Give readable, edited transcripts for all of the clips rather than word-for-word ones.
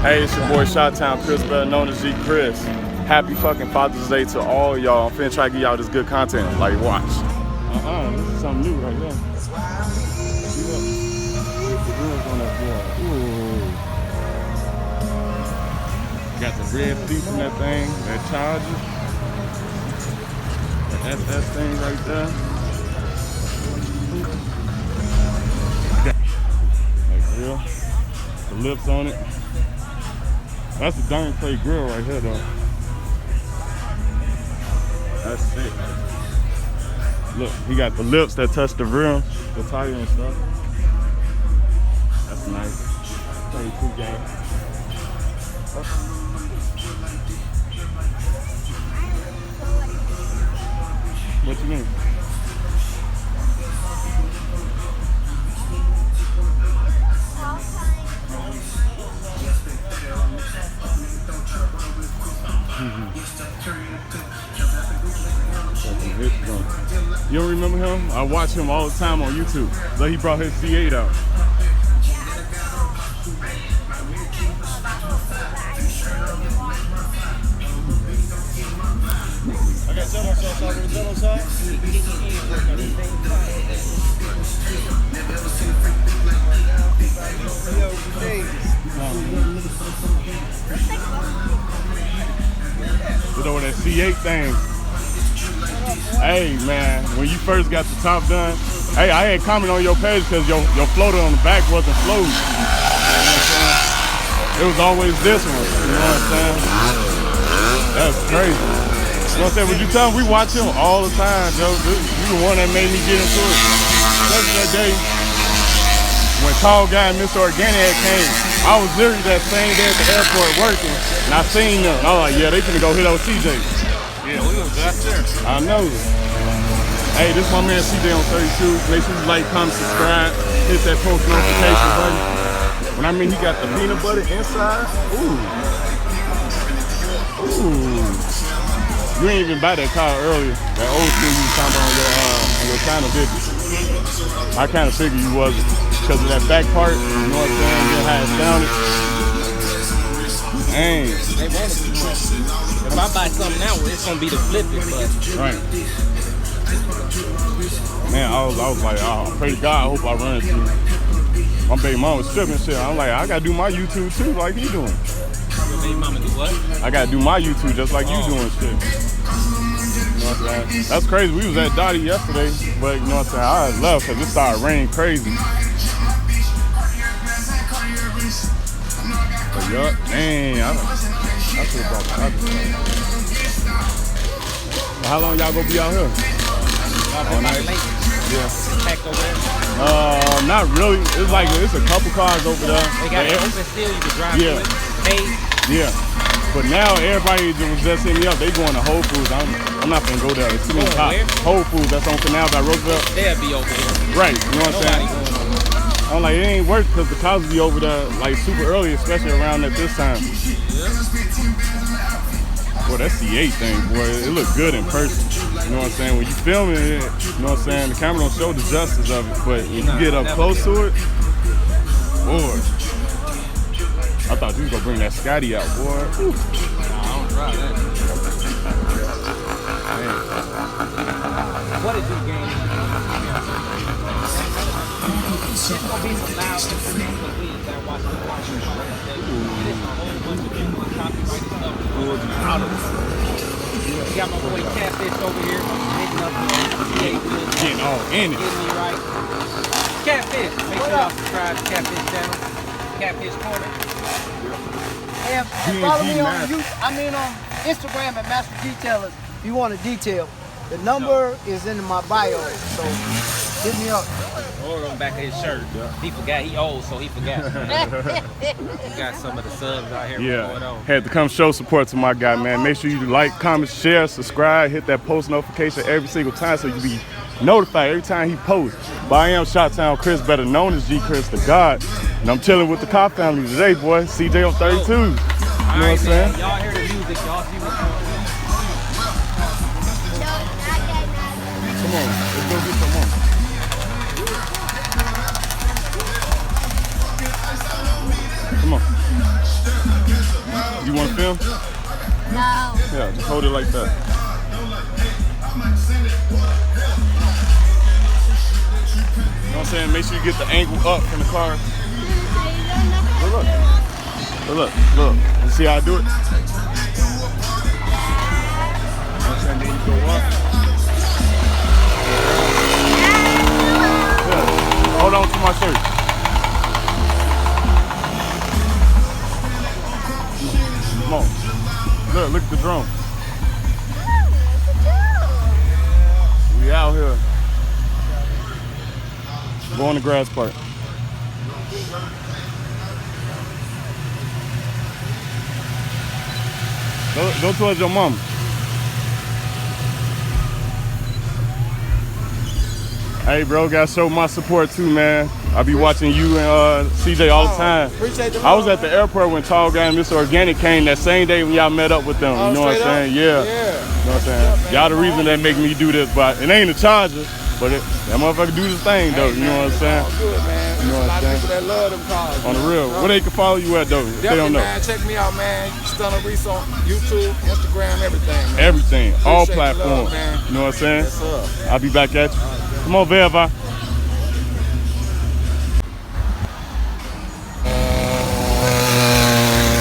Hey, it's your boy Shot-Town Chris, better known as G Chris. Happy fucking Father's Day to all y'all. I'm finna try to give y'all this good content. Like, watch. This is something new right here. See that? The wheels on that boy. Ooh. Got the red piece in that thing, that charger. That thing right there. Like grill. The lips on it. That's a darn play grill right here though. That's sick. Look, he got the lips that touch the rim, the tire and stuff. That's nice. 32 game. What you mean? You don't remember him? I watch him all the time on YouTube. So he brought his C8 out. I got jello sauce over the jello sauce. You know that C8 thing. Hey man, when you first got the top done, hey, I had comment on your page because your floater on the back wasn't floating. You know what I'm saying? It was always this one. You know what I'm saying? That's crazy. You know what I'm saying? Would you tell him we watch him all the time, Joe? You the one that made me get into it. Especially that day when Tall Guy and Mr. Organic came. I was literally that same day at the airport working, and I seen them. And I was like, yeah, they finna go hit on CJ. Yeah, we was out there. I know. Hey, this is my man CJ on 32. Make sure you like, comment, subscribe, hit that post notification button. When I mean he got the peanut butter inside, ooh. You ain't even buy that car earlier. That old school you was talking about on your channel, did you? I kind of figured you wasn't. Because of that back part, you know what I'm saying? You know how it sounded. Dang. They want it too much. If I buy something now, it's gonna be the flipping, but right. Man, I was like, oh, pray to God, I hope I run into you. My baby mama was stripping shit. I'm like, I gotta do my YouTube too, like he doing. Your baby mama do what? I gotta do my YouTube just like you doing shit. You know what I'm saying? That's crazy. We was at Dottie yesterday, but you know what I'm saying? I left because it started raining crazy. But yup, dang, I should have brought the other thing. How long y'all gonna be out here? All night. Yeah. Packed over there? Not really. It's a couple cars over there. They got it open still, you can drive yeah. through it. Hey. Yeah. But now everybody was just hitting me up. They going to Whole Foods. I'm not gonna go there. It's too many cops. Whole Foods, that's on Canal by Roosevelt. They'll be over here. Right, you know what I'm saying? I'm like, it ain't worth because the cops be over there like super early, especially around at this time. Yeah. Boy, that C8 thing, boy, it look good in person. You know what I'm saying? When you filming it, you know what I'm saying? The camera don't show the justice of it, but when you get up close to it, boy. I thought you was gonna bring that Scotty out, boy. Nah, I don't drive that. What is this game? It's gonna be some loud please that watch the There's a whole bunch of people with copyrighted stuff. We got my boy Catfish over here hitting up getting all in it. Getting me right. Catfish, make sure y'all subscribe to Catfish channel. Catfish Corner. And follow me on Instagram at Master Detailers if you want a detail. The number is in my bio, so hit me up. Or on the back of his shirt. Yeah. He forgot. He old, so he forgot. He got some of the subs out here. Yeah, had to come show support to my guy, man. Make sure you like, comment, share, subscribe, hit that post notification every single time so you be notified every time he posts. But I am Shot-Town Chris, better known as G Chris the God. And I'm chilling with the Cop family today, boy. CJ on 32. You know what I'm saying? Y'all hear the music, y'all see what's going on. Come on, let's go get some more. hold it like that. You know what I'm saying? Make sure you get the angle up from the car. Look. Look. You see how I do it? You know what I'm saying? Then you go up. Yeah. Hold on to my shirt. Come on. Look at the drone. We out here. Go on the grass part. Go towards your mom. Hey, bro, gotta show my support too, man. I be watching you and CJ all the time. Appreciate the I was at the airport when Tall Guy and Mr. Organic came that same day when y'all met up with them. You know what I'm saying? Yeah. You know what I'm saying? Y'all the reason that make me do this, but it ain't a charger. But that motherfucker do this thing though. You know what I'm saying? Good, man. You know what I'm saying? People that love them cars. On the real. Where they can follow you at though? If they don't know. Man, check me out, man. Stunna Reese on YouTube, Instagram, everything, man. Everything. All Appreciate platforms. the love, man. You know what I'm saying? Yes, sir. I'll be back at you. Come on, Verva.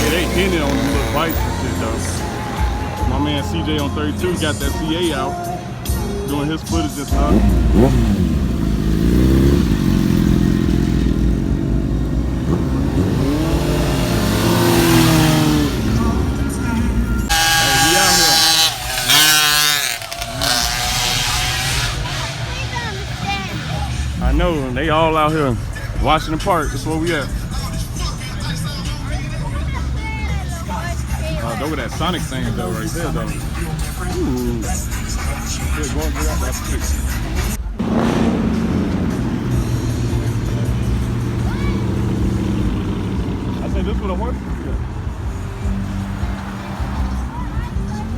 Hey, they hitting it on them little bikes and shit though. My man CJ on 32 got that CA out, doing his footage and stuff. I know, they all out here. Washington Park, that's where we at. Look at that Sonic thing though, right there though. Ooh. Yeah, go on, get out, that's fixed. I said this with a horse?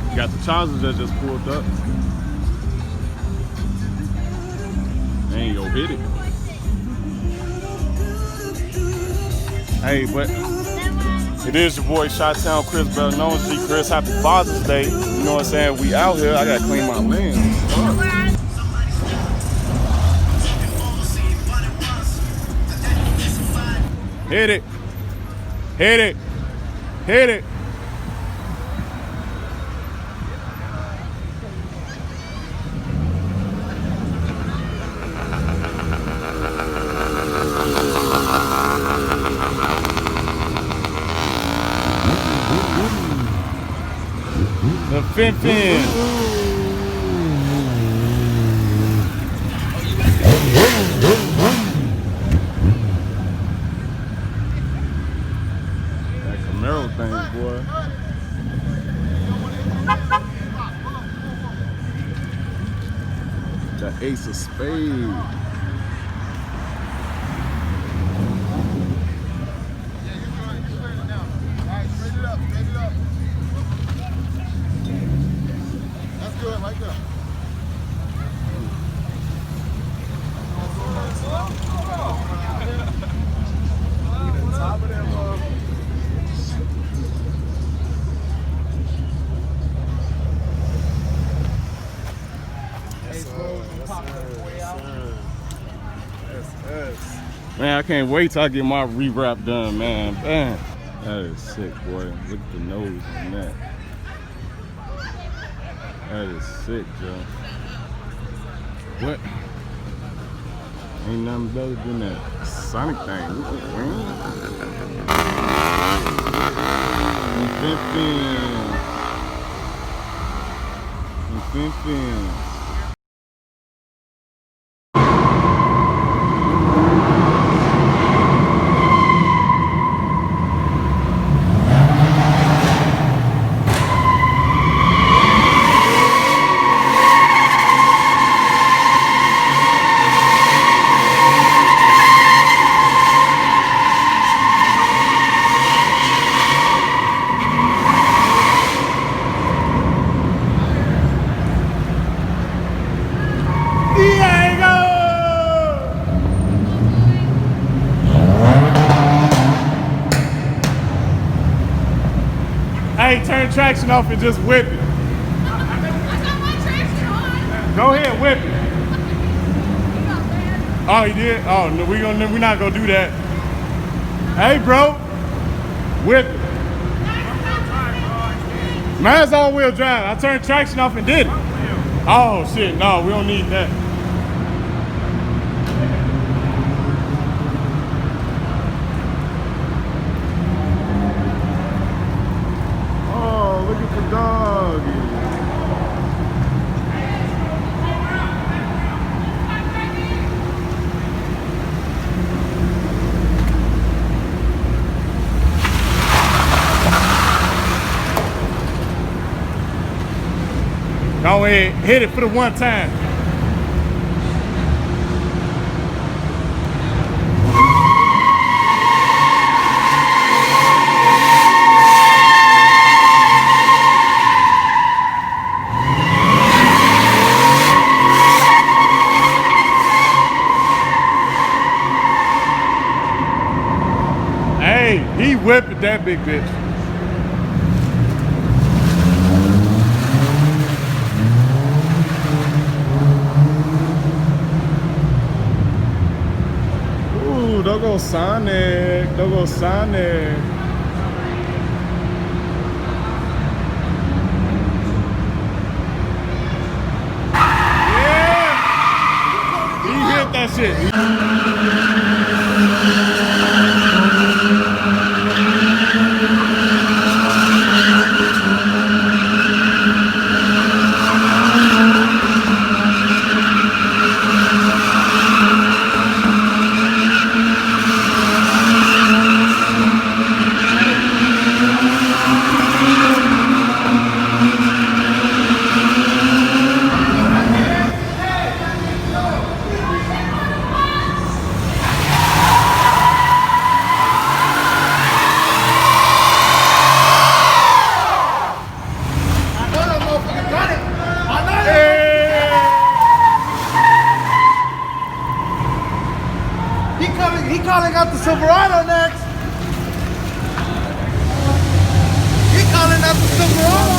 Yeah. Got the Chargers that just pulled up. Ain't yo hit it. Hey, but it is your boy Chi-Town Chris, better known as G Chris. Happy Father's Day. You know what I'm saying? We out here. I gotta clean my lens. Hit it. Hit it. Hit it. The Fin. That Camaro thing, boy. The Ace of Spades. Man, I can't wait till I get my rewrap done, man. Man, that is sick, boy. Look at the nose on that. That is sick, Joe. What? Ain't nothing better than that Sonic thing. Fin. Hey, turn traction off and just whip it. Go ahead, whip it. Oh, he did? Oh, no, we're not gonna do that. Hey, bro, whip it. Mine's all-wheel drive. I turned traction off and did it. Oh, shit, no, we don't need that. Oh, look at the dog. Go ahead, hit it for the one time. Hey, he whipped that big bitch. Don't go Sonic. Don't go Sonic. Yeah! He hit that shit. He calling out the Silverado next. He calling out the Silverado.